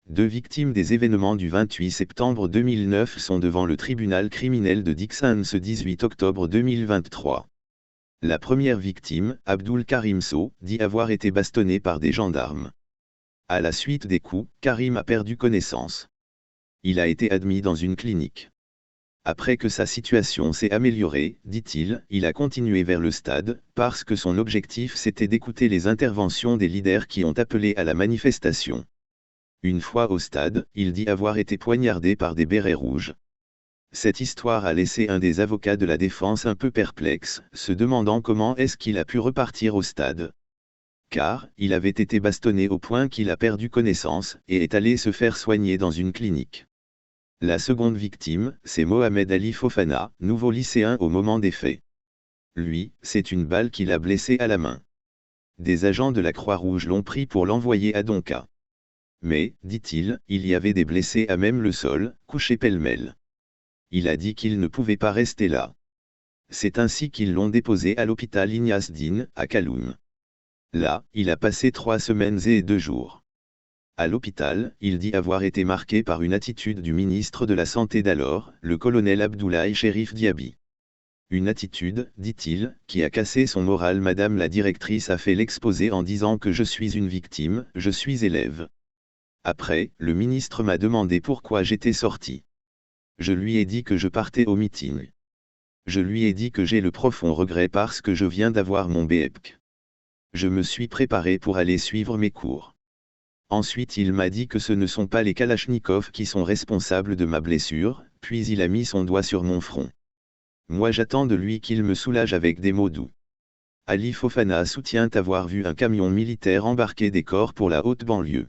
Deux victimes des événements du 28 septembre 2009 sont devant le tribunal criminel de Dixon ce 18 octobre 2023. La première victime, Abdul Karim Sow, dit avoir été bastonné par des gendarmes. À la suite des coups, Karim a perdu connaissance. Il a été admis dans une clinique. Après que sa situation s'est améliorée, dit-il, il a continué vers le stade, parce que son objectif c'était d'écouter les interventions des leaders qui ont appelé à la manifestation. Une fois au stade, il dit avoir été poignardé par des bérets rouges. Cette histoire a laissé un des avocats de la défense un peu perplexe, se demandant comment est-ce qu'il a pu repartir au stade. Car, il avait été bastonné au point qu'il a perdu connaissance, et est allé se faire soigner dans une clinique. La seconde victime, c'est Mohamed Ali Fofana, nouveau lycéen au moment des faits. Lui, c'est une balle qui l'a blessé à la main. Des agents de la Croix-Rouge l'ont pris pour l'envoyer à Donka. Mais, dit-il, il y avait des blessés à même le sol, couchés pêle-mêle. Il a dit qu'il ne pouvait pas rester là. C'est ainsi qu'ils l'ont déposé à l'hôpital Ignace Dine, à Kaloum. Là, il a passé 3 semaines et 2 jours. À l'hôpital, il dit avoir été marqué par une attitude du ministre de la Santé d'alors, le colonel Abdoulaye Cherif Diaby. Une attitude, dit-il, qui a cassé son moral. Madame la directrice a fait l'exposé en disant que je suis une victime, je suis élève. Après, le ministre m'a demandé pourquoi j'étais sorti. Je lui ai dit que je partais au meeting. Je lui ai dit que j'ai le profond regret parce que je viens d'avoir mon BEPC. Je me suis préparé pour aller suivre mes cours. Ensuite il m'a dit que ce ne sont pas les Kalachnikov qui sont responsables de ma blessure, puis il a mis son doigt sur mon front. Moi j'attends de lui qu'il me soulage avec des mots doux. Ali Fofana soutient avoir vu un camion militaire embarquer des corps pour la haute banlieue.